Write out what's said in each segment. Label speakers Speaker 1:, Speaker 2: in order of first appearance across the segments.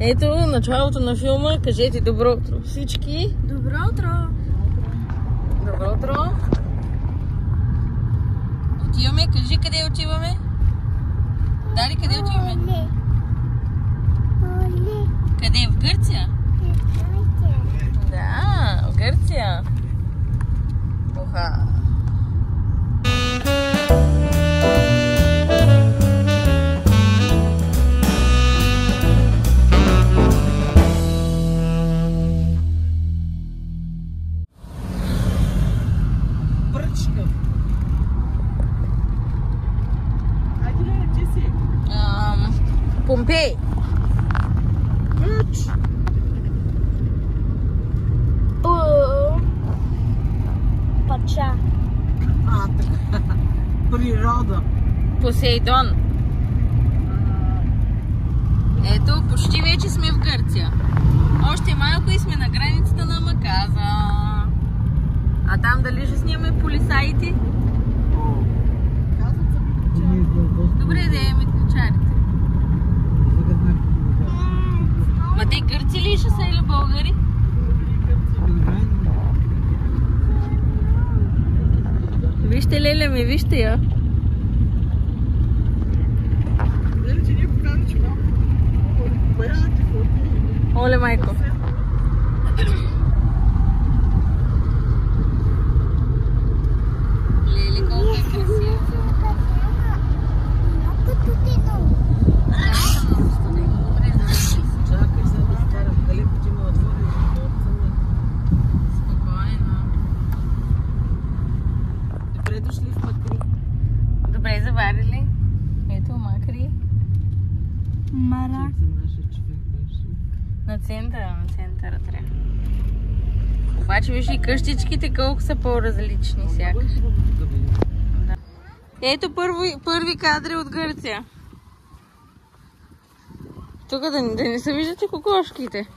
Speaker 1: Ето, началото на филма. Кажете добро утро всички.
Speaker 2: Добро утро!
Speaker 1: Добро утро! Отиваме, кажи къде отиваме? Дали, къде отиваме? Къде? В Гърция? Да, в Гърция. Оха! Помпей.
Speaker 2: Пача.
Speaker 3: Природа.
Speaker 1: Посейдон. Ето, почти вече сме в Гърция. Още малко и сме на границата на Маказа. А там дали ще снимаме полицаите? Добре, да е митничарите. Ма те гърци ли ще са или българи? Вижте Леля ми, вижте я.
Speaker 3: Леля, че ние покажа, че малко порядък и фотки.
Speaker 1: Оле, майко. Лели, колко е красиво.
Speaker 3: Чакай сега да изкарам. Дали ти ме отвори от сами.
Speaker 1: Спокойно.
Speaker 3: Добре дошли в Макри.
Speaker 1: Добре заварили. Ето Макри.
Speaker 2: Мара.
Speaker 3: За нашия човек беше.
Speaker 1: На центъра трябва. Обаче виж и къщичките колко са по-различни всяка. Да. Ето първи кадри от Гърция. Тук да не се виждате кокошките.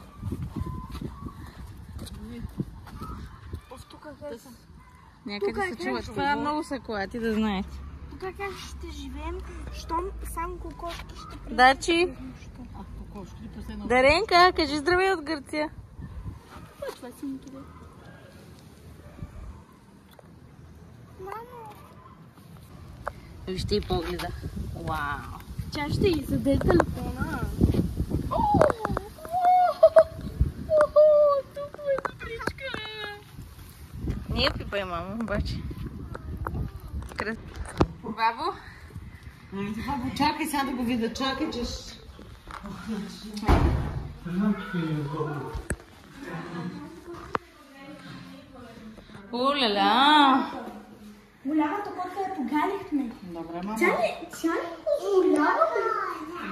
Speaker 1: Някъде се чуват. Това много са колати, да знаете.
Speaker 2: Тук как ще живеем, щом само кокошки ще приемем.
Speaker 1: Дачи, Даренка, кажи здравей от Гърция.
Speaker 2: Това си ми къде.
Speaker 1: Вижте и погледа. Вау!
Speaker 2: Тя ще изяде телефона.
Speaker 1: Тук е добричка! Не я пипай, мамо, обаче. Бабо?
Speaker 3: Бабо, чакай сега да го видя. Чакай, че ще...
Speaker 1: Оле-ля!
Speaker 2: Голямата котка я погалихме.
Speaker 3: Добре, мама.
Speaker 2: Тя не позволява.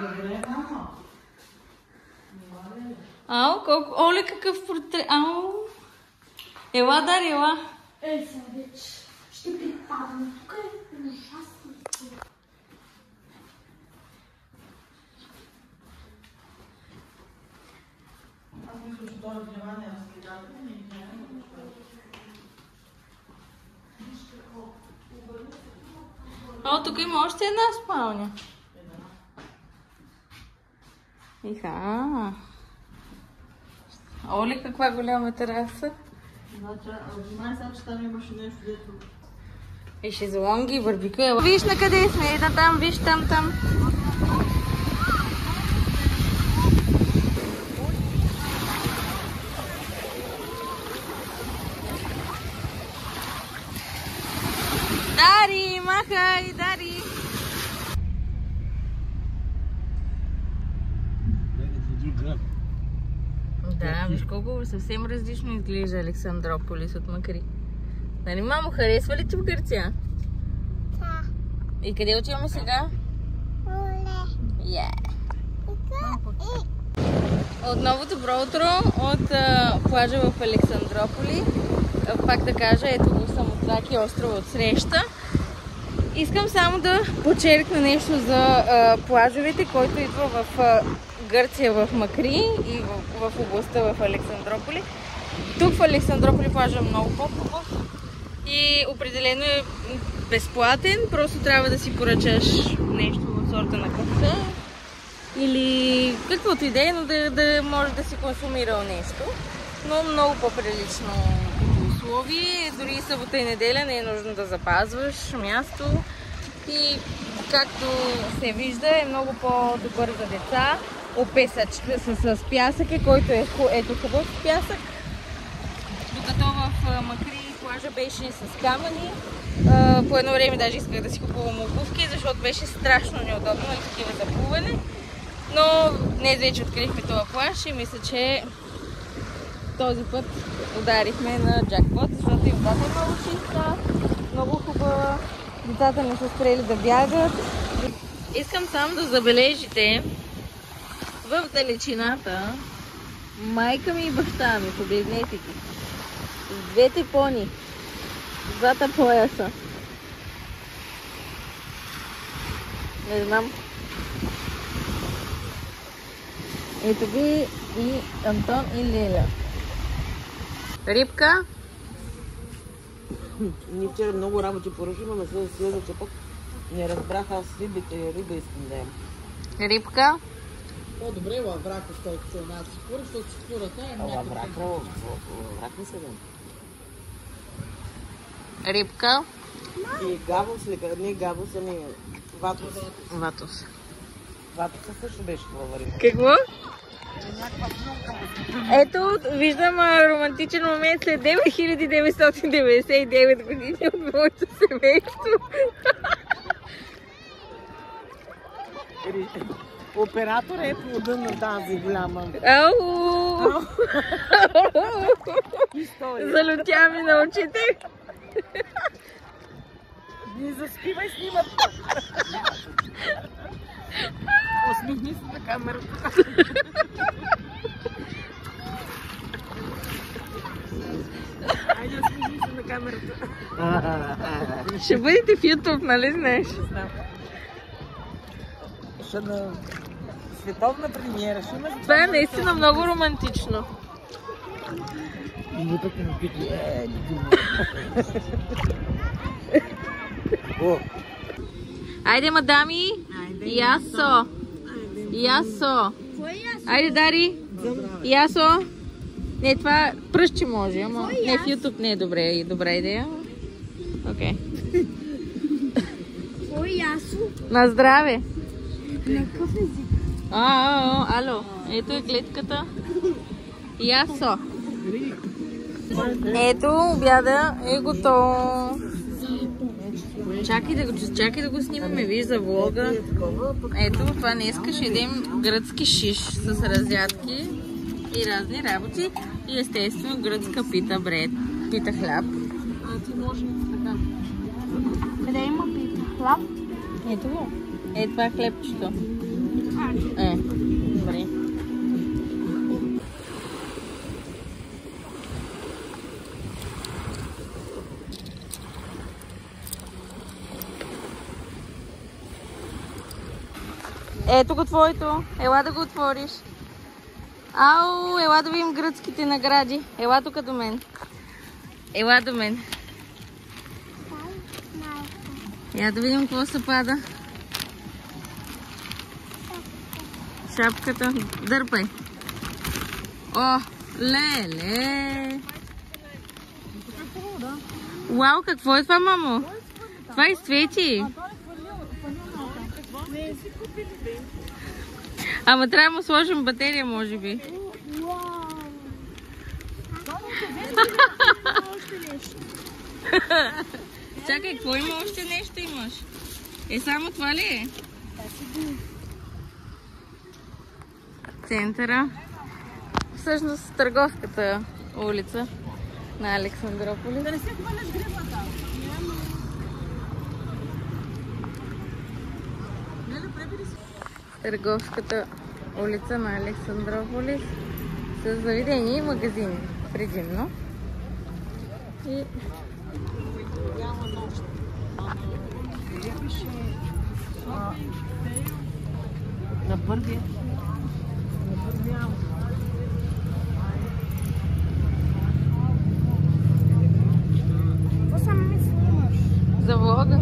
Speaker 3: Добре, мама.
Speaker 1: Ау, колко... Оле, какъв портрет... Ау! Ела, Дари, ела!
Speaker 2: Сега вече ще припадам. Тук е ужасно.
Speaker 3: Аз мисля, че това внимание на следателя и
Speaker 1: О, тук има още една спалня. Иха. Оле, каква голяма тераса.
Speaker 3: Внимай сега, че там имаше нещо дето.
Speaker 1: И шезлонги, и барбекю. Виж на къде сме. Една там, виж там. Дари, махай, Дари! Да, виж колко съвсем различно изглежда Александрополис от Макри. Нали, мамо, харесва ли ти в Гърция?
Speaker 2: Да.
Speaker 1: И къде отиваме сега? Отново добро утро от плажа в Александрополи. Пак да кажа, ето го Самоцаки, остров от среща. Искам само да подчеркна нещо за плажовете, който идва в Гърция, в Макри и в областта в Александрополи. Тук в Александрополи плажа е много по-хубав и определено е безплатен, просто трябва да си поръчаш нещо от сорта на кафе или каквото и да е, но да може да си консумирал нещо. Но много по-прилично условие. Дори събота и неделя не е нужно да запазваш място. И както се вижда, е много по-добър за деца. Опесач с пясък, който е ето хубав пясък. Докато в Макри плажа беше с камъни. По едно време даже исках да си купувам обувки, защото беше страшно неудобно и такива за плуване. Но днес вече открихме това плаж и мисля, че този път ударихме на джакпот, защото и водата е много чиста, много хубава. Децата не са спрели да бягат. Искам само да забележите в далечината майка ми и баща ми, погледнете ги. С двете пони зад пояса. Не знам. Ето ги и Антон и Леля. Рибка.
Speaker 3: Ние вчера много работи поръчваме, но след слеза, че пък не разбрах аз риба искам да ям.
Speaker 1: Рибка.
Speaker 4: По-добре във врака, с който се една сифура, защото сифурата е някакъв.
Speaker 3: Врак не се дам.
Speaker 1: Рибка.
Speaker 3: И гавус ли? Не гавус, ами ватус.
Speaker 1: Ватус.
Speaker 3: Ватуса също беше това риба.
Speaker 1: Какво? Ето, виждам романтичен момент след 9999 години от моето семейство.
Speaker 3: Оператор е плода на тази голяма.
Speaker 1: Ау! Залютя ми на очите.
Speaker 3: Не заспивай, снимат. Усмихни се на камерата. Айде, усмихни се на камерата.
Speaker 1: Ще бъдете в YouTube, нали знаеш?
Speaker 3: Ще на световна премиера.
Speaker 1: Това е наистина много романтично.
Speaker 3: И пък на пити.
Speaker 1: Айде, мадами! Ясо! Ясо! Айде, Дари! Ясо! Не, това пръщи може, ама не в YouTube не е добра идея. Окей.
Speaker 2: Кой ясо?
Speaker 1: На здраве!
Speaker 2: На какъв език?
Speaker 1: Ало! Ето е клетката. Ясо! Ето, обяда е готово. Чакай да го снимаме, виж за влога. Ето, това днеска ще едем гръцки шиш с разядки и разни работи. И естествено гръцка пита бред, пита хляб.
Speaker 3: Ти може така.
Speaker 2: Къде има пита? Хляб?
Speaker 1: Ето го. Това е хлебчето. Добре. Ето го твоето. Ела да го отвориш. Ау, ела да видим гръцките награди. Ела тук до мен. Ела до мен. Я да видим какво се пада. Шапката. Дърпай. О, леле. Вау, какво е това, мамо? Това изцвети. Ама трябва да му сложим батерия, може би. Чакай, какво има? Още нещо имаш? Само това ли е? Центъра. Всъщност търговската улица на Александрополис.
Speaker 3: Да не се хванеш гривата.
Speaker 1: Търговската улица на Александрополис с заведения и магазини предимно. И...
Speaker 3: На първия.
Speaker 2: Какво само ми снимаш?
Speaker 1: За влога.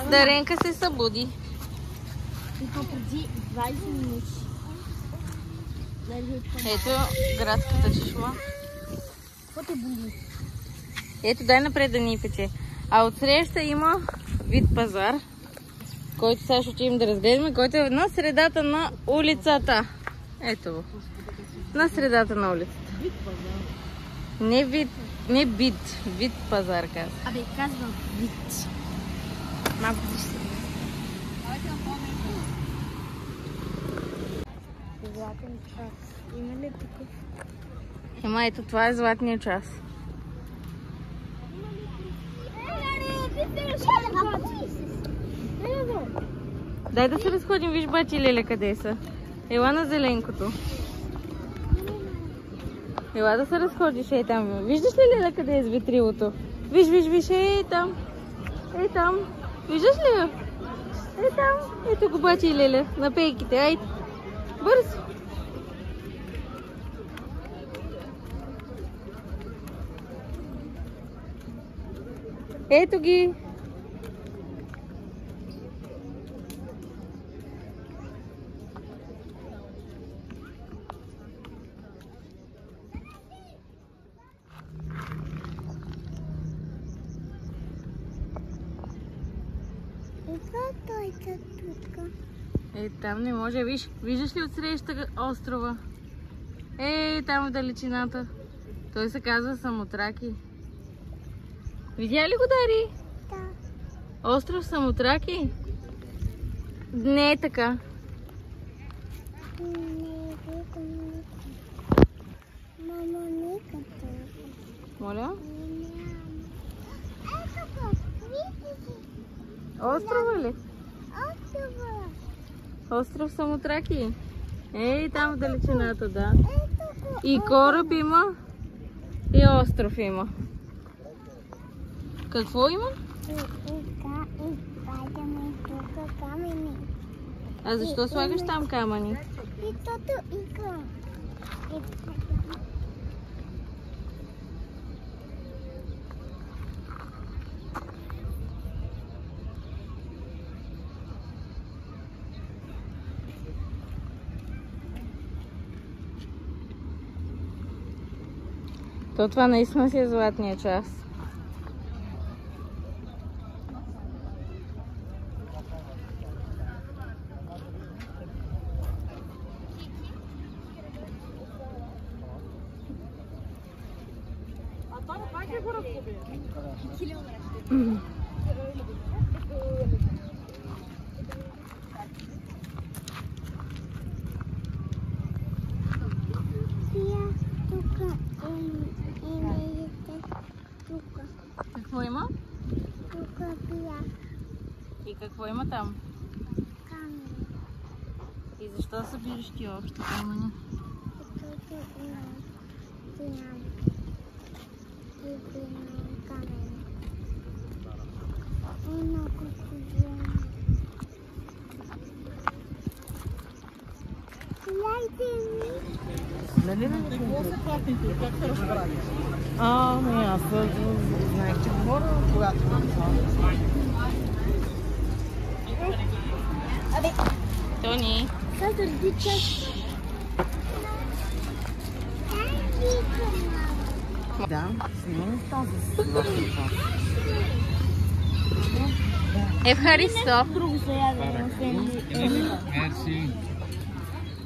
Speaker 1: Даренка се събуди.
Speaker 2: И то преди 20 минути.
Speaker 1: Ето градската чешма.
Speaker 2: Какво те боли?
Speaker 1: Ето, дай напред да ни пече. А отсреща има вид пазар, който сега ще отидем да разгледаме, който е на средата на улицата. Ето го. На средата на улицата.
Speaker 4: Вид пазар.
Speaker 1: Не вид, не бит, вид пазар казва.
Speaker 2: Абе, казвам вид. Малко си. Златен час. Има ли такъв?
Speaker 1: Ема ето, това е златния час. Дай да се разходим, виж бати Леля къде са. Ела на зеленкото. Ела да се разходиш, ей там. Виждаш ли Леля къде е с ветрилото? Виж, виж, виж, ей там. Ей там. Виждаш ли я? Ей там. Ето го бати Леля на пейките. Ай, бързо. Ето ги. Е, там не може. Виждаш ли отсреща острова? Е, там в далечината. Той се казва Самотраки. Видя ли го, Дари? Да. Остров Самотраки? Не е така.
Speaker 2: Мама, не като.
Speaker 1: Моля? Острова ли?
Speaker 2: Острова.
Speaker 1: Остров Самотраки. Ей, там в далечината, да. И кораб има, и остров има. Какво има? А защо слагаш там камъни?
Speaker 2: И тото игра.
Speaker 1: То това наистина си е златния час. Какво има? И какво има там?
Speaker 2: Камъни.
Speaker 1: И защо събираш ти общо камъни?
Speaker 3: Нали не
Speaker 4: Какво са платните? Как се разбрали?
Speaker 3: Ами аз знаех, че говоря, когато
Speaker 1: Тони.
Speaker 3: да, снимам този златен час.
Speaker 1: Евхаристо.
Speaker 2: Друго се яде.
Speaker 5: Мерси.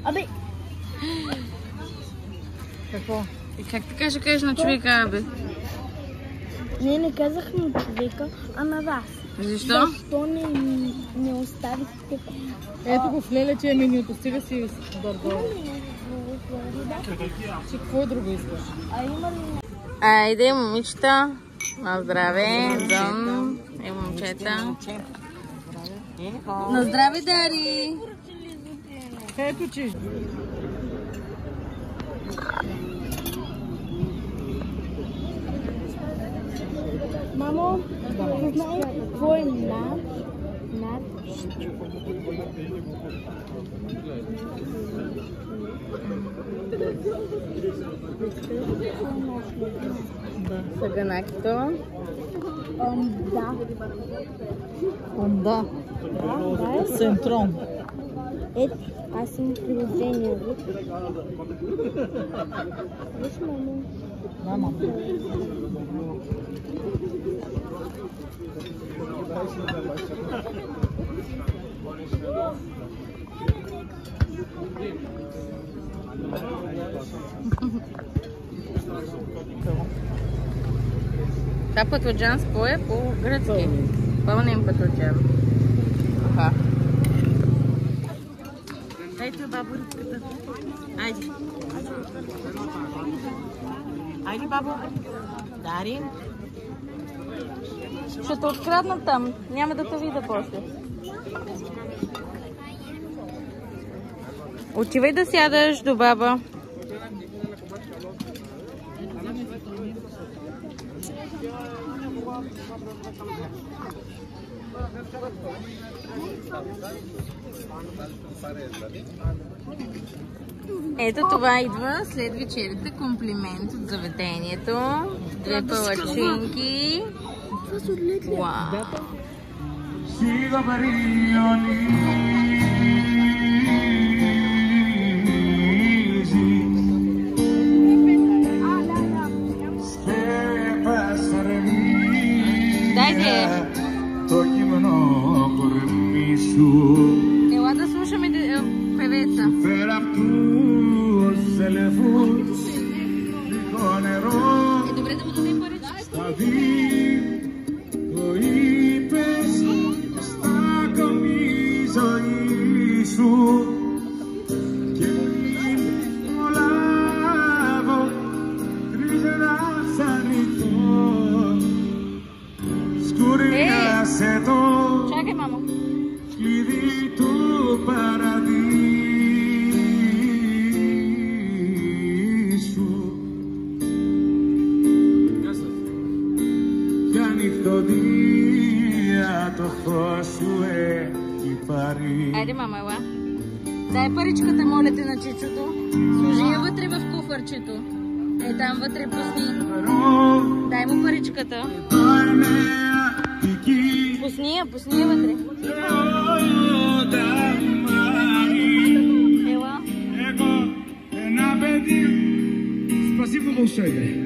Speaker 2: Абе,
Speaker 1: Какво? И как така ще кажеш на човека, абе?
Speaker 2: ние не казах на човека, а на вас.
Speaker 1: Защо?
Speaker 2: Защо не оставихте?
Speaker 4: Ето го в Леля, че е менюто. Стига си бързо. Че какво друго искаш?
Speaker 2: А има ли?
Speaker 1: Айде, момичета. На здраве. Дън. И момчета. На здраве, Дари.
Speaker 4: Ето че.
Speaker 2: Мамо, знаеш какво е над?
Speaker 1: Саганакито.
Speaker 4: Онда. Центрон.
Speaker 2: Ето, аз имам приложение. Виж, мамо.
Speaker 4: Мама.
Speaker 1: Това пътладжан с по е по-гръцки. Пълнен пътладжан. Аха.
Speaker 3: Ето бабо рибката. Айде. Айде, бабо. Дарин.
Speaker 1: Ще те откраднат там. Няма да те видя после. Отивай да сядаш до баба. Ето това идва след вечерята. Комплимент от заведението. 2 палачинки. Вау! Дайде! Ела да слушаме певеца. Добре да му дадем паричка. Чакай, мамо. Айде, мама, ела. Дай паричката, моля те, на чичото. Сложи я вътре в куфърчето. Е, там вътре пусни. Дай му паричката. Пусни я вътре. Ела.
Speaker 5: Спасибо большое.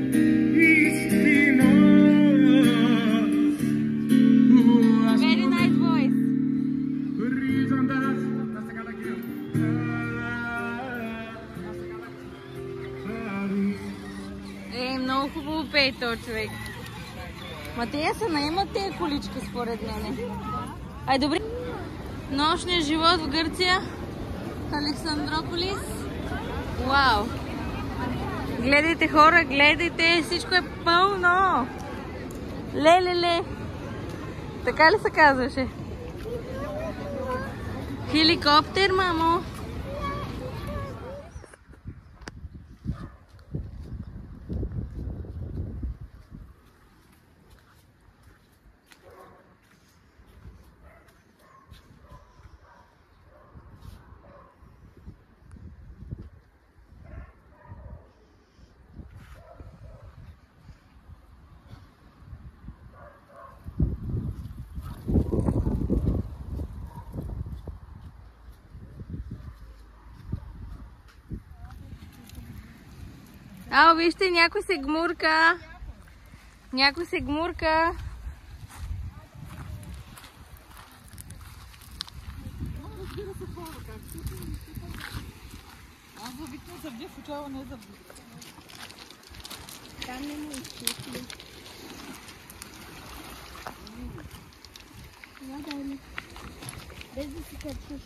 Speaker 1: Very nice voice. Много хубаво пее този човек. Ма те са наемат тези колички според мене. Ай, добре. Нощният живот в Гърция. Александрополис. Вау! Гледайте, хора, гледайте! Всичко е пълно! Ле! Така ли се казваше? Хеликоптер, мамо! Ао, вижте, някой се гмурка. Някой се гмурка.
Speaker 4: Аз завикна за вдев очава, не за вдев.
Speaker 2: Там не му изчисли. Дай ми. Без да си качиш.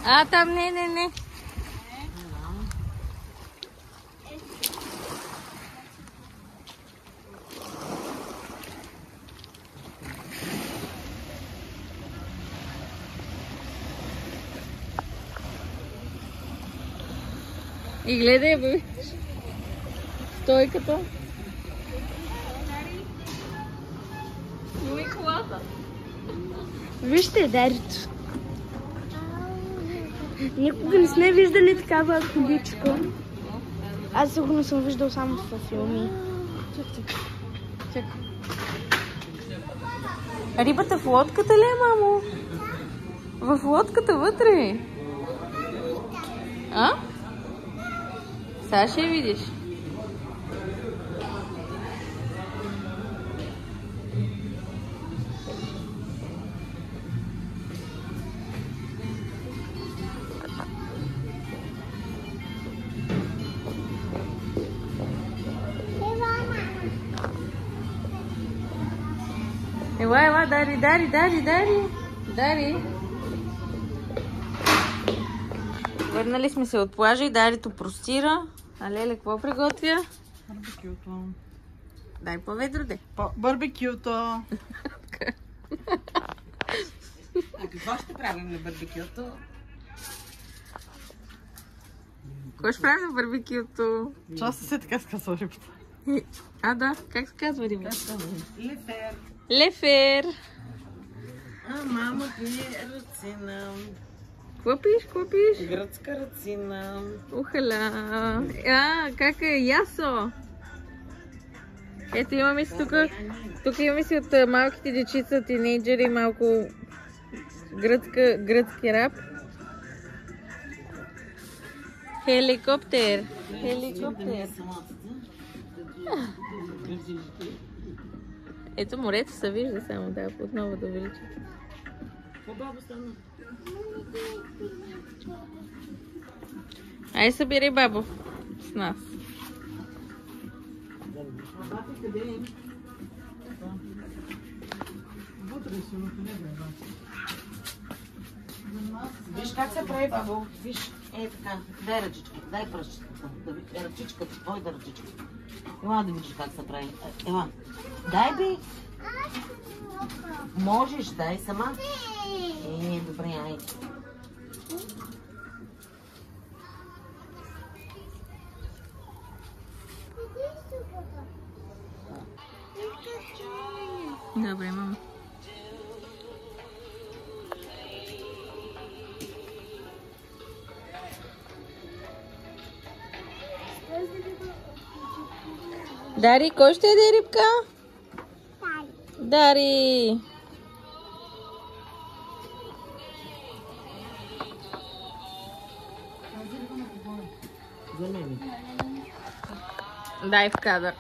Speaker 1: А, там не. И гледай, бе. Стойката. Снимай колата.
Speaker 2: Вижте, дядето. Никога не сме виждали такава количка. Аз сигурно съм виждал само в филми.
Speaker 1: Чакай. Рибата в лодката ли е, мамо? В лодката вътре. А? Сега ще я видиш. Ела, Дари. Върнали сме се от плажа и Дарито простира. А Леле, какво приготвя?
Speaker 3: Барбекюто.
Speaker 1: Дай по-ведро, де.
Speaker 3: Барбекюто. А какво ще правим на барбекюто?
Speaker 1: Какво ще правим на барбекюто?
Speaker 3: Часто се така сказва рибата.
Speaker 1: А, да. Как се казва рибата?
Speaker 3: Лефер.
Speaker 1: Лефер.
Speaker 3: А, мама пие рацина.
Speaker 1: Какво пиш?
Speaker 3: Гръцка рацина.
Speaker 1: Ухала. А, как е? Ясо. Ето имаме си тук. Тук имаме си от малките дечица, тинейджери, малко гръцки рап. Хеликоптер. Ето морето се вижда само, да, отново да увелича. Ай, събери бабо с нас.
Speaker 3: Виж как се прави, бабо. Виж, е така. Дай ръчичка, дай пръщичката. Ръчичката, твоята ръчичка. Ела да видиш как се прави. Ела. Дай би. Можеш, дай сама. Добре, айде.
Speaker 1: Добре, мама. Дари, кой ще яде рибка? Дари!
Speaker 3: За мен.
Speaker 1: Дай в кадър.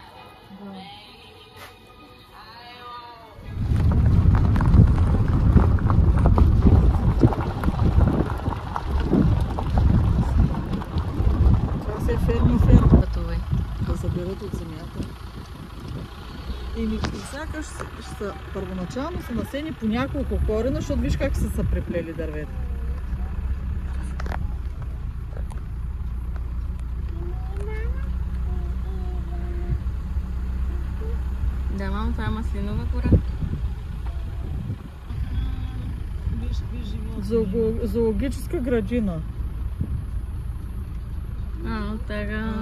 Speaker 3: Това се е ферма.
Speaker 1: Пътувай.
Speaker 3: Да съберат от земята. И сякаш са първоначално са насени по няколко корена, защото виж как са преплели дървета.
Speaker 1: Да, мамо, това е маслинова гора.
Speaker 3: Зоологическа градина.
Speaker 1: А, така.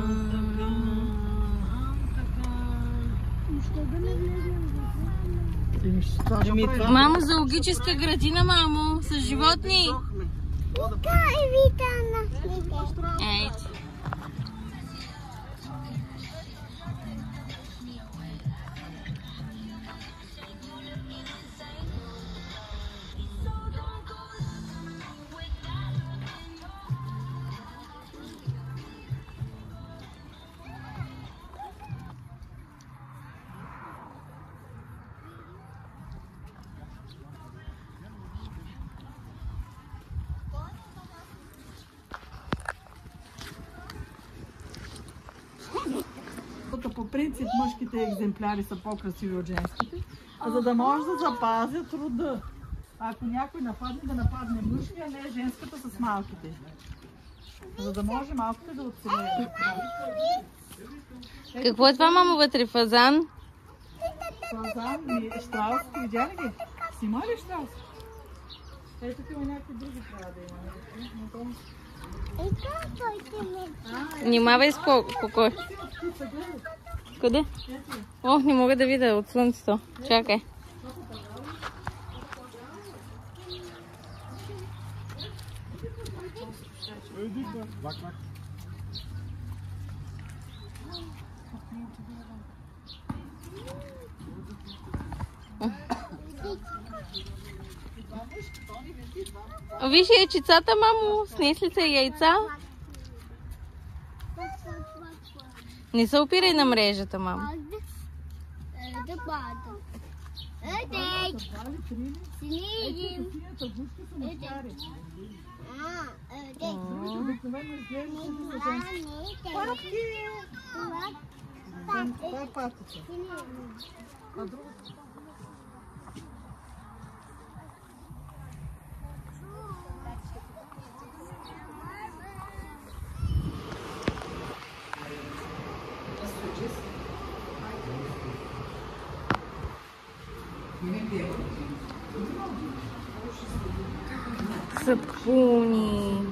Speaker 1: Мамо, зоологическа градина, мамо, с животни. Ейт.
Speaker 3: По принцип мъжките екземпляри са по-красиви от женските, за да може да запазят рода. Ако някой нападне, да нападне мъжки, а не женската с малките. За да може малките да оцелеят.
Speaker 1: Какво е това, мамо, вътре? Фазан?
Speaker 3: Фазан и щраус, видя ли ги? Снима ли щраус? Ето тук има някакви други трябва да има.
Speaker 1: Внимавай с кокой. Къде? О, не мога да видя от слънцето. Чакай.
Speaker 5: Bak bak.
Speaker 1: Виж яйчицата, мамо. Снесли се яйца. Не се опирай на мрежата, мамо.
Speaker 3: Това е патица. А другото?
Speaker 1: Сапуни.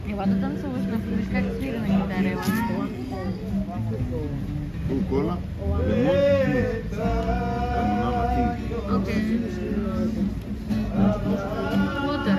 Speaker 1: Ела да танцуваш, виж как свира на гитара, ела.
Speaker 6: Кола? Лимон?
Speaker 1: Окей. Water.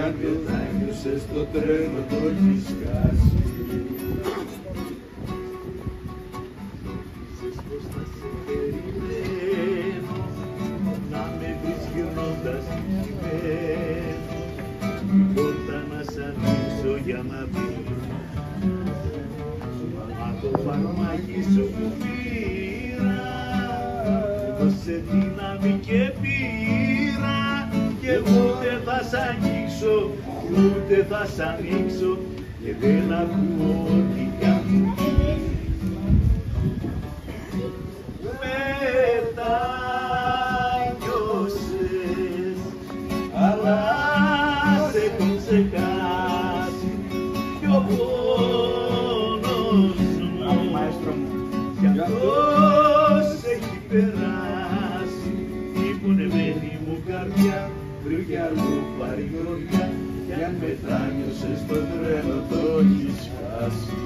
Speaker 6: Αν δεν θα νιώσες το τρένο το έχεις χάσει. Ξέρεις πως θα σε περιμένω, να με βρεις γυρνώντας κειμένο, την πόρτα να σ' ανοίξω για να μπεις. Μα το φαρμάκι σου που πήρα, δώσε δύναμη και πήρα, και ούτε θα σ' αγγίξω, ούτε θα σ' ανοίξω, και δεν ακούω τι κάνουν. Μετάνιωσες, αλλά σε έχω ξεχάσει, κι ο πόνος μου κι αυτός έχει περάσει. Η πονεμένη μου καρδιά βρήκε αλλού παρηγοριά, κι αν μετάνιωσες το τρένο το έχεις χάσει.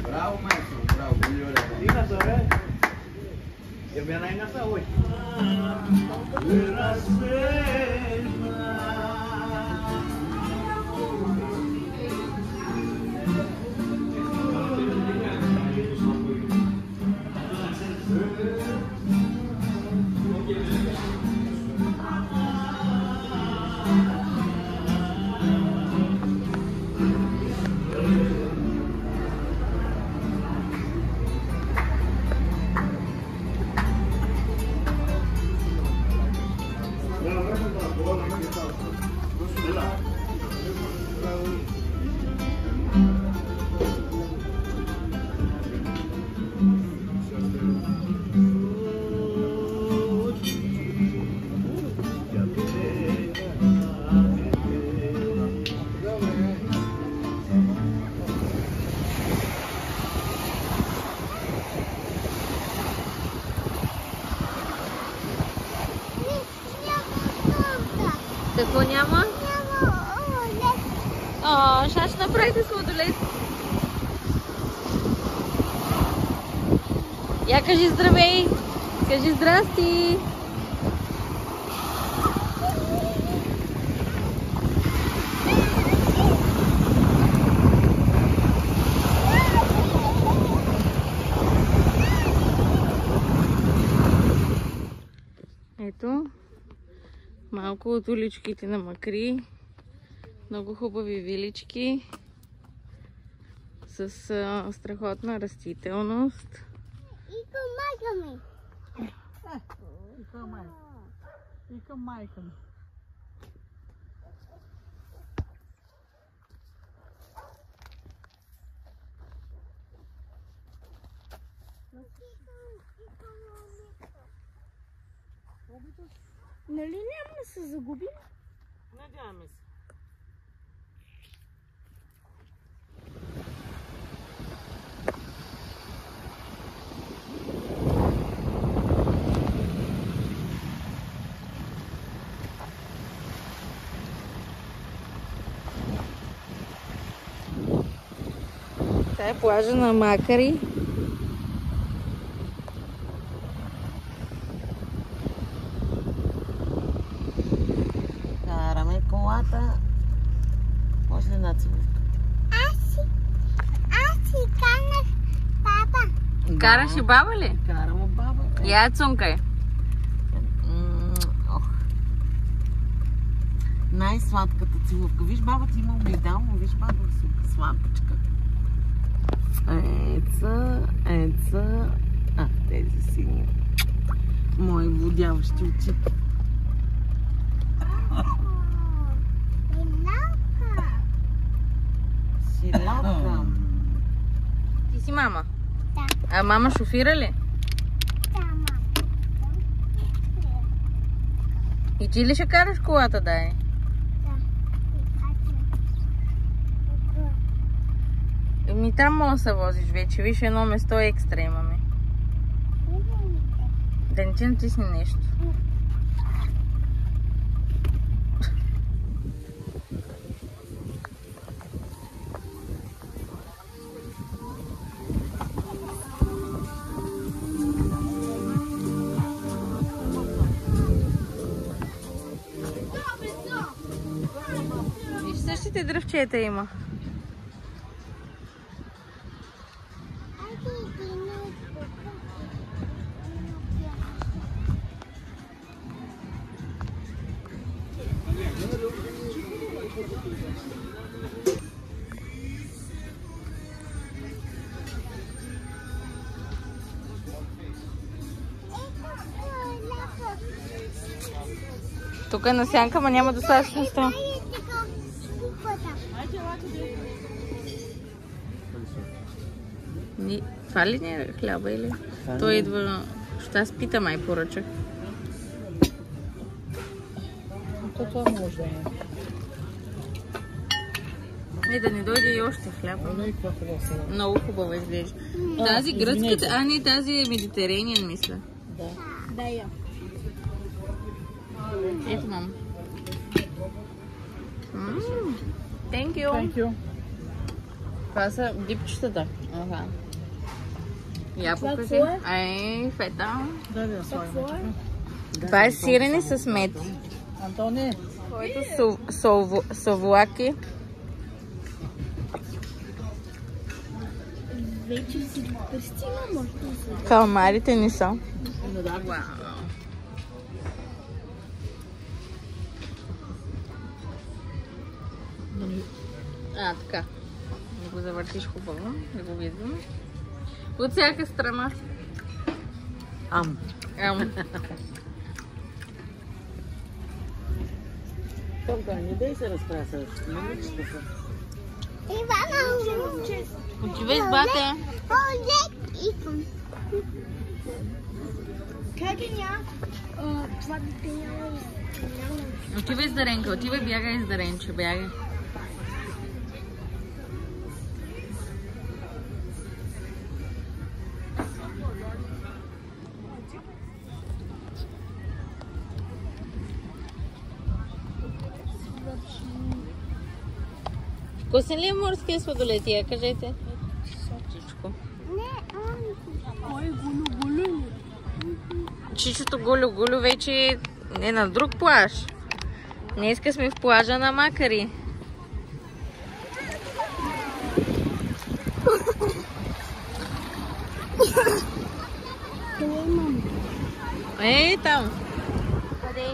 Speaker 7: Μπράβο, μάestro, μπράβο, πολύ ωραία.
Speaker 6: Είναι αυτό, ρε. Για μένα είναι αυτά, όχι. Περασμένα.
Speaker 1: Какво няма? О, сега ще направите сладолед. Я кажи здравей! Кажи здрасти! Ето, малко от уличките на Макри. Много хубави вилички с страхотна растителност.
Speaker 3: И към майка ми.
Speaker 2: Нали няма да се загубим?
Speaker 3: Надяваме се.
Speaker 1: Това е плажа на Макари.
Speaker 8: Караме колата. Може ли на целувка?
Speaker 2: Аз си канах баба.
Speaker 1: Караш и баба ли?
Speaker 8: Карам баба.
Speaker 1: Я цункай.
Speaker 8: Най-сладката целувка. Виж, баба ти има огледално. Виж, баба си сладкачка. Еца. А, тези сини. Мои водяващи очи. Силака.
Speaker 1: Ти си мама?
Speaker 2: Да.
Speaker 1: А мама шофира ли?
Speaker 2: Да, мама.
Speaker 1: И ти ли ще караш колата, дай? Еми там мога да се возиш вече. Виж, едно место екстра имаме. Да не ти натисни нещо. Виж, същите дръвчета има. Тук е на сянка, ма няма достатъчно место. Това ли не е хляба или? Той идва... Ще аз пита май поръчах.
Speaker 3: Това може да е.
Speaker 1: Не, да не дойде и още хляб. Много хубаво изглежда. Тази гръцката... А, не, тази е медитерейниен, мисля.
Speaker 2: Да, я.
Speaker 1: Ето, мама. Thank you.
Speaker 3: Thank you.
Speaker 1: Това са дипчетата. Ага. Я покажи. Ай, фета.
Speaker 3: Да, да, слагаме.
Speaker 1: Това е сирене с мед.
Speaker 3: Антони.
Speaker 1: Който совлаки.
Speaker 2: Вече си пристига, може да се...
Speaker 1: Калмарите не са. Вау. А, така. Да го завъртиш хубаво, да го видим. От всяка страна.
Speaker 8: Ам. Томка, не дай се разправя с миличката.
Speaker 2: Ивана,
Speaker 1: Отивай с бате.
Speaker 2: как е ня? Това дете няма...
Speaker 1: Отивай с Даренка, отивай, бягай с Даренче, бягай. Вкусен ли е морския сладолед? Я кажете. Чичко.
Speaker 2: Кой гулю-гулю?
Speaker 1: Чичото гулю-гулю вече е на друг плаж. Днеска сме в плажа на Макари. Ей, там. Къде?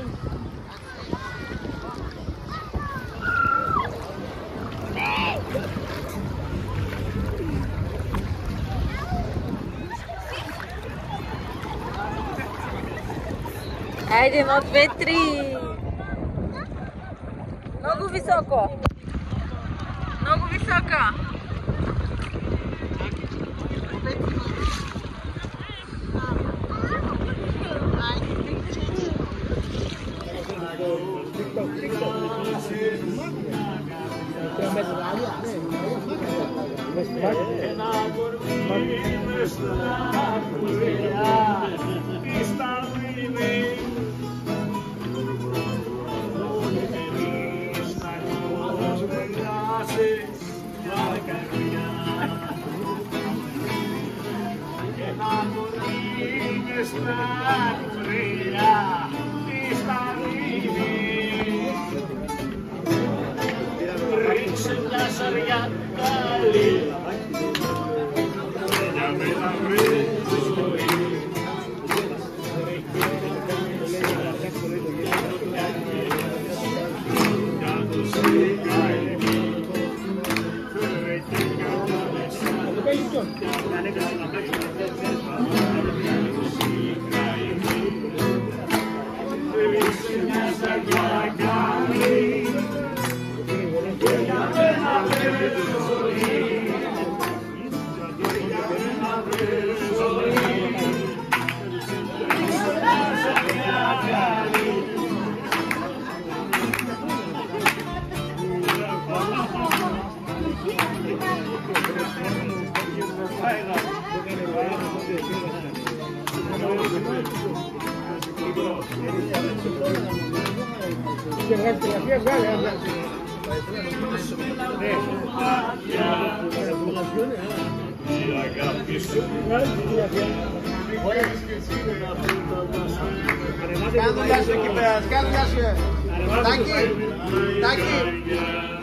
Speaker 1: Айде, 1, 2, 3. Много високо. Много високо.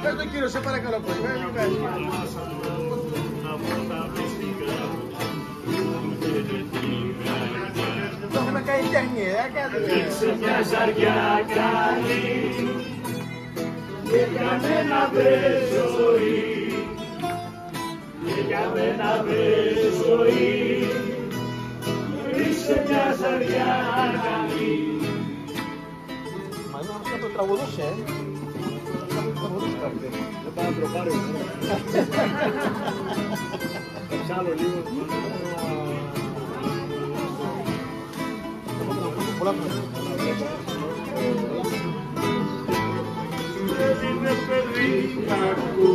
Speaker 7: Πες τον κύριο, σε παρακαλώ πολύ. Το έχουμε κάνει τέχνη,
Speaker 6: ρίξε μια ζαριά καλή και κανένα βρες ζωή, και κανένα βρες ζωή, ρίξε μια ζαριά καλή.
Speaker 7: Μα είναι αυτό το τραγουδούσε, δεν πάει να προπάρει. Εξάλλου λίγο. Πολλά
Speaker 6: δεν είναι παιδί κακό.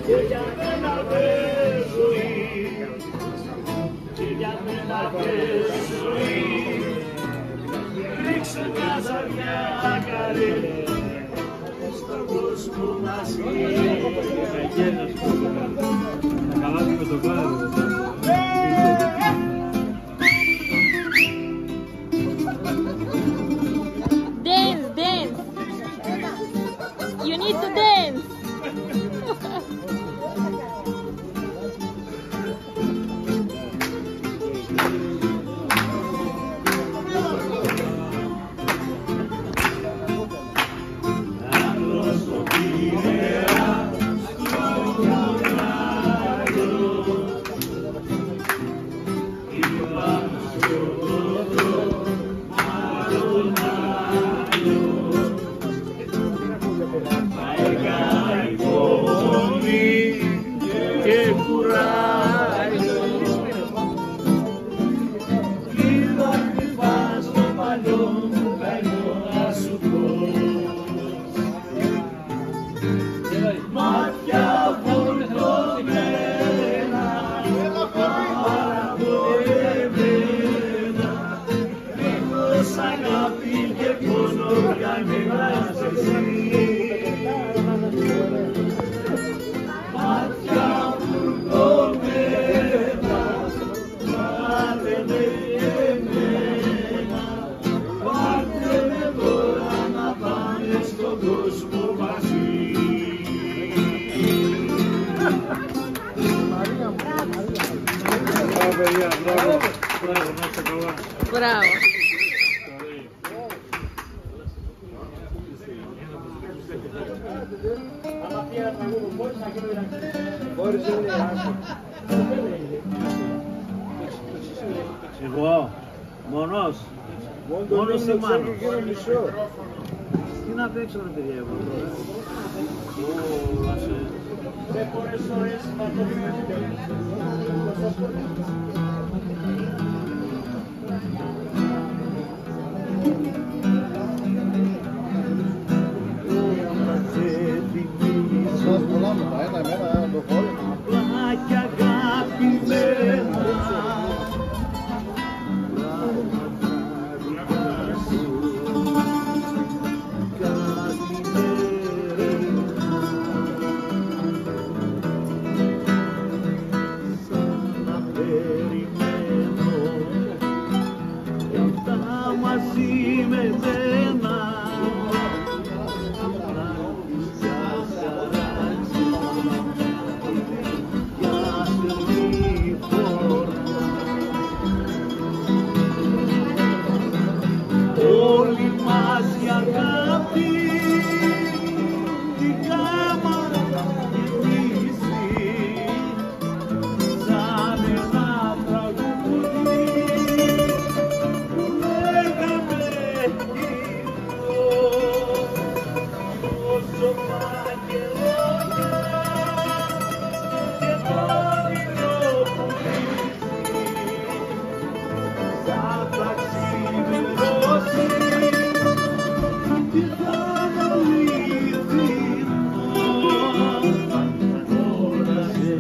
Speaker 6: Και για μένα βρες ζωή, και για μένα βρες ζωή, ρίξε μια ζαριά καλή στον κόσμο μας να καλάσουμε το κλάδο.
Speaker 1: Dance, dance. You need to dance.
Speaker 6: καημόνα σου πώς. Μάτια φορτωμένα, παραπονεμένα, δίχως αγάπη και πόνο καημένας εσύ. Μάτια φορτωμένα, πάρτε με εμένα, πάρτε με τώρα να πάμε στον κόσμο μαζί.
Speaker 1: Μπράβο.
Speaker 6: Εγώ, μόνος ή μάνος. Τι να παίξω ρε παιδιά εγώ τώρα. Απλά κι αγαπημένα μαζί με μένα όλη μας η αγάπη την κάμα γεμίσει σαν ένα τραγούδι που λέγαμε όσο παγγελόνια και το όνειρο που σαν θα ξημερώσει τι θα αναλύθει τώρα σε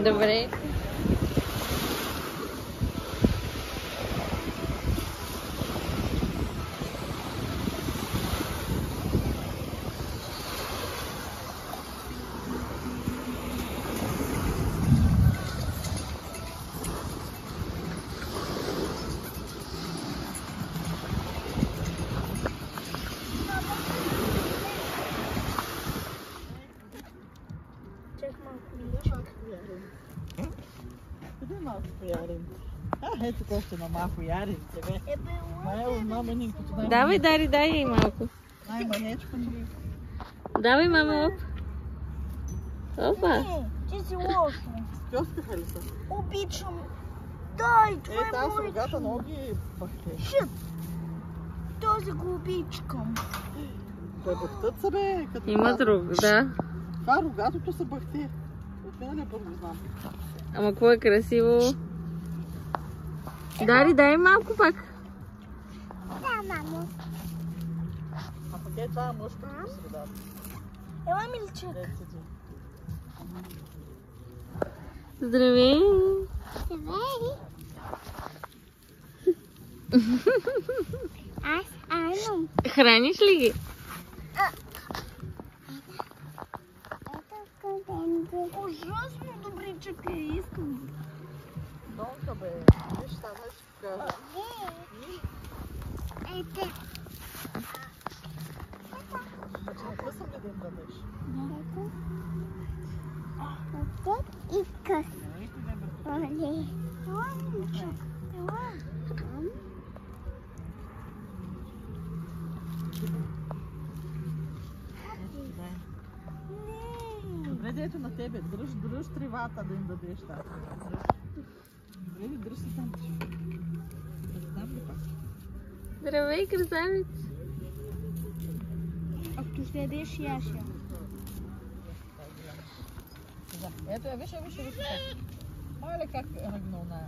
Speaker 1: Добре.
Speaker 3: Ето още на малко яри, тебе. Май, мама Нинкото,
Speaker 1: Давай, Дари, дай ей малко.
Speaker 3: най-манечко ни.
Speaker 1: Давай, мама, оп. Опа.
Speaker 2: Ти си лошо.
Speaker 3: Кьоскаха ли са?
Speaker 2: Обичам. Дай, това е
Speaker 3: Тази
Speaker 2: мой.
Speaker 3: рогата ноги бахте.
Speaker 2: Шит. Този го обичкам.
Speaker 3: Те бахтат са, бе, като
Speaker 1: Има друг, да.
Speaker 3: Това рогатото са бахте. От миналия път го знам.
Speaker 1: Ама какво е красиво. Дари, дай малко пак.
Speaker 2: Да, мамо.
Speaker 3: А пък е това мъжката по средата.
Speaker 2: Ела, милчик.
Speaker 3: Ето седи.
Speaker 1: Здравей.
Speaker 2: Аз имам.
Speaker 1: Храниш ли ги?
Speaker 2: Ужасно добре, че пие, искам.
Speaker 3: Донка, бе. Виж, стана ще покажа.
Speaker 2: Ете.
Speaker 3: Значи не късам ли да им дадеш?
Speaker 2: И къс. Оле. Ела, милчик. Ела.
Speaker 3: Добре, дето на тебе. Дръж тревата да им дадеш тази. Добре ли, дръж си там. Знам ли пак?
Speaker 1: Здравей, красавец.
Speaker 2: Ако ще ядеш яша.
Speaker 3: Ето я, виж. Мале как е ръгнал на...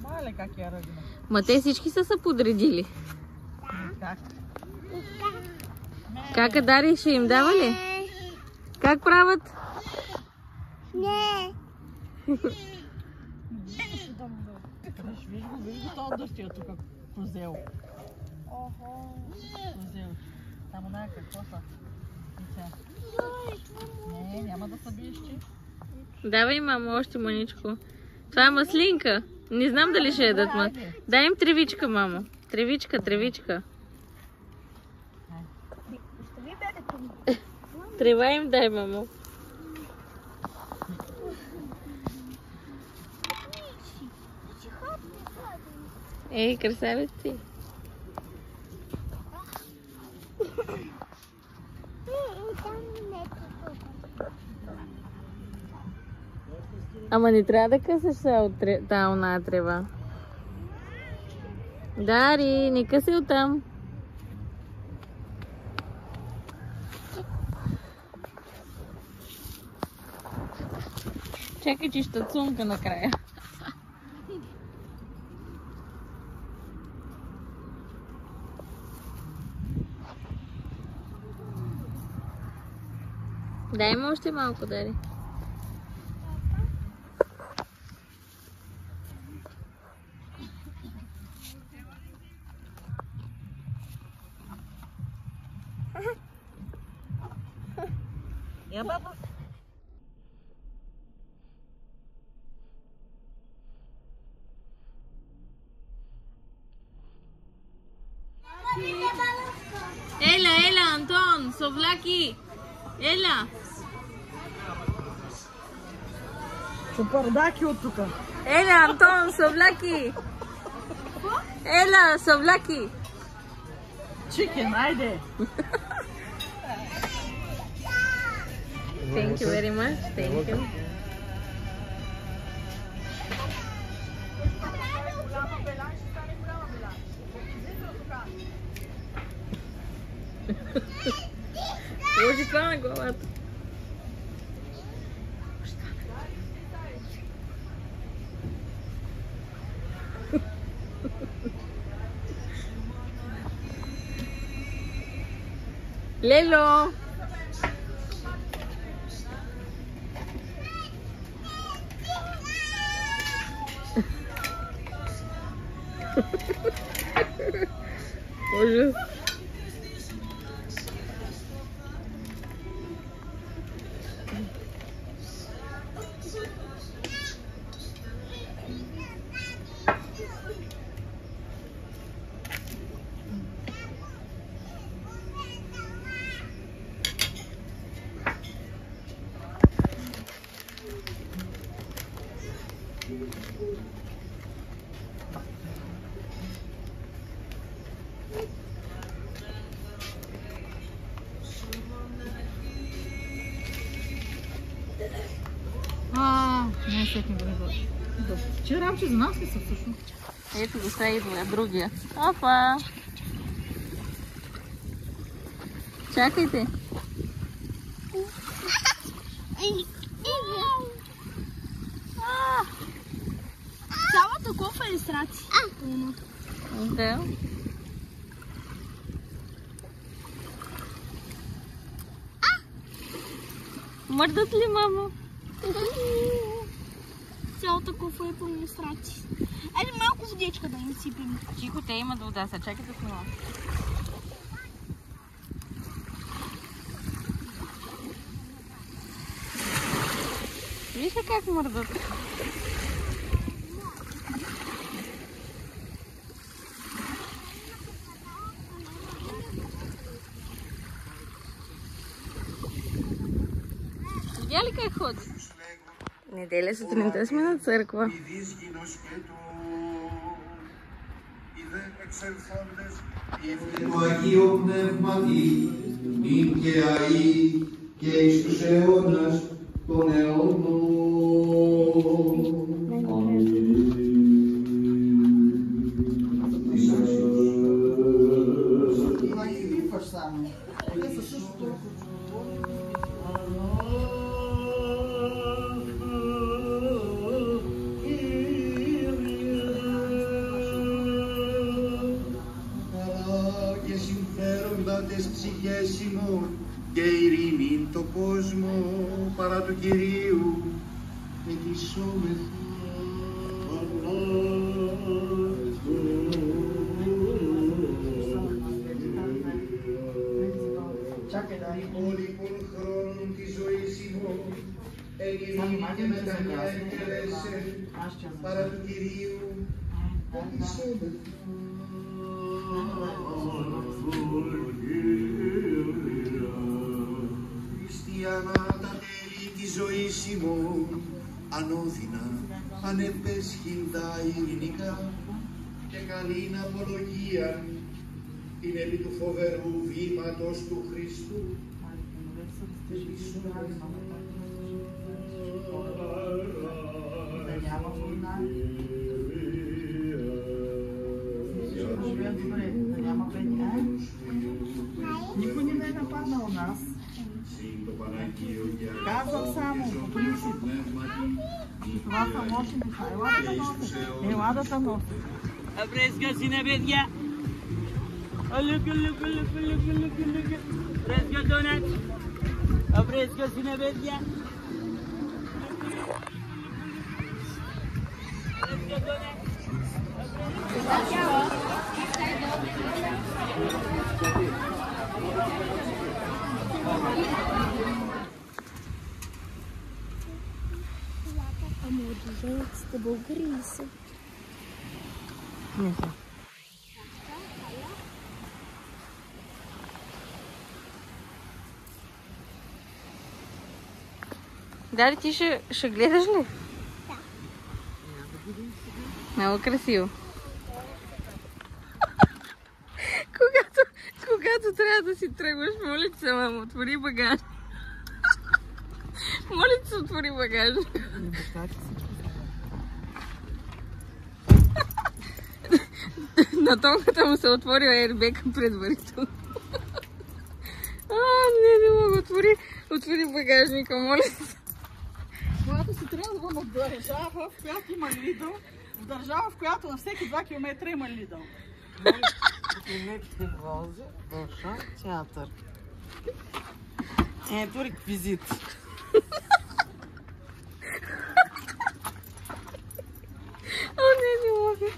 Speaker 3: Мале как е ръгнал.
Speaker 1: Ма те всички са се подредили.
Speaker 3: Как?
Speaker 1: Кака, Дари, ще им дава ли? Как правят?
Speaker 2: Не.
Speaker 3: Виж го това дъстия тук, козел. Козел. Само дай какво са? Не, няма да се биеш, че.
Speaker 1: Давай, мамо, още маничко. Това е маслинка. Не знам дали ще ядат, ма. Дай им тревичка, мамо. Тревичка. Трева им дай, мамо. Ей, красавец си. Ама не трябва да късаш сега от тази оная трева. Дари, не къси оттам. Чакай, че ще цунка накрая. Дай му още малко, Дари.
Speaker 3: Я, баба.
Speaker 1: Ела, Антон, совлаки. Ела.
Speaker 3: Чупардаки от тук.
Speaker 1: Ела, Антон, совлаки. Ела, совлаки.
Speaker 3: Чикен, айде.
Speaker 1: Thank you very much. Thank you. Сложи това на главата. Лело! Ужас.
Speaker 3: всеки ден да. Че работи за нас ли са всъщност?
Speaker 1: Ето го сега идва другия. Опа! Чакайте!
Speaker 2: Цялата кофа е страци.
Speaker 1: Да. Мърдат ли, мамо?
Speaker 2: Цялата кофа е пълна страци. Айде малко водичка да им сипим.
Speaker 1: Тихо, те имат вода, сега чакайте с това. Виж ли как мърдат? Видя ли как ходи? Неделя сутринта сме на църква.
Speaker 9: Το Αγίο Πνεύματι, ειν και αεί και εις τους αιώνας των αιώνων.
Speaker 6: Ψυχές ημών και ειρήνην το κόσμο παρά του Κυρίου εκεισόμεθα. Υπόλοιπων χρόνων της ζωής ημών εν ειρήνη και μετανία εκτελέσαι παρά του Κυρίου εκεισόμεθα. Χριστιανά τα τέλη της ζωής ημών, ανώδυνα, ανεπέσχυντα ειρηνικά και καλήν απολογία, την επί του φοβερού βήματος του Χριστού.
Speaker 3: Никой не е нападнал нас. Казвам само, по принцип. Това са лоши неща. Ела да те носи.
Speaker 10: Абрезга си на бедя. Алюк. Абрезга донат. Абрезга си на бедя. Абрезга донат.
Speaker 2: Младоженците българи ли са?
Speaker 1: Не са. Дари, ти ще гледаш ли? Да. Много красиво. Когато трябва да си тръгваш, моля ти се, мамо, отвори багаж. Моля ти се, отвори багаж. На тонката му се отвори аербека предварително. Не мога, отвори багажника, моля се.
Speaker 3: Когато си тръгвам от държава, в която има Лидъл, в държава, в която на всеки 2 км има Лидъл.
Speaker 8: Воза, душа, театър. Ето реквизит.
Speaker 1: Не мога.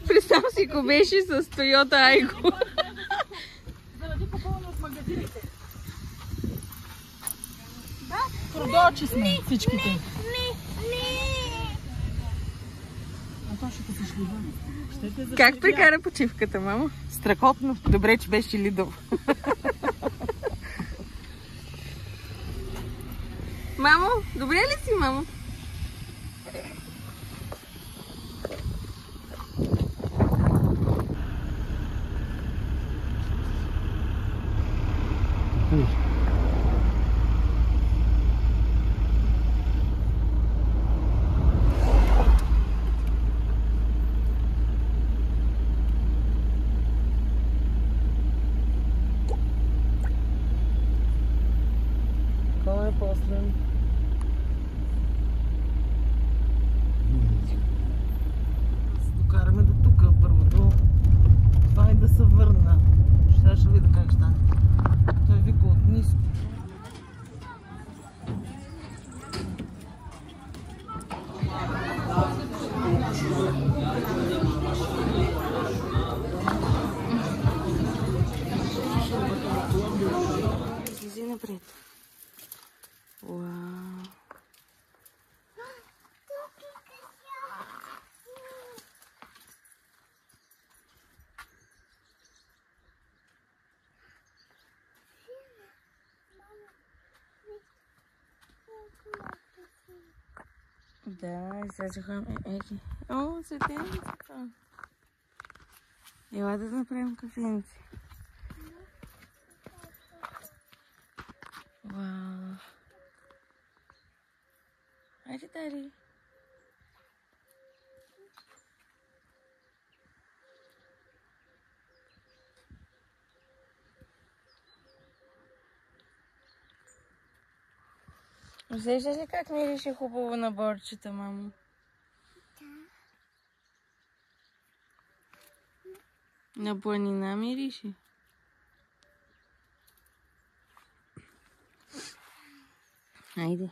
Speaker 1: Представям си, ако беше с Toyota Aygo.
Speaker 3: Заради купуване от магазините. Да, трудочи сме всичките. А то ще се шлива.
Speaker 1: Как прекара почивката, мамо?
Speaker 8: Страхотно. Добре, че беше Лидъл.
Speaker 1: Мамо, добре ли си, мамо? Да, излязоха еги. О, цветенцата. Ела да направим кафенци. Вау. Айде, Дари. Усещаш ли как мирише хубаво на борчета, мамо? Да. На планина мирише? Айде.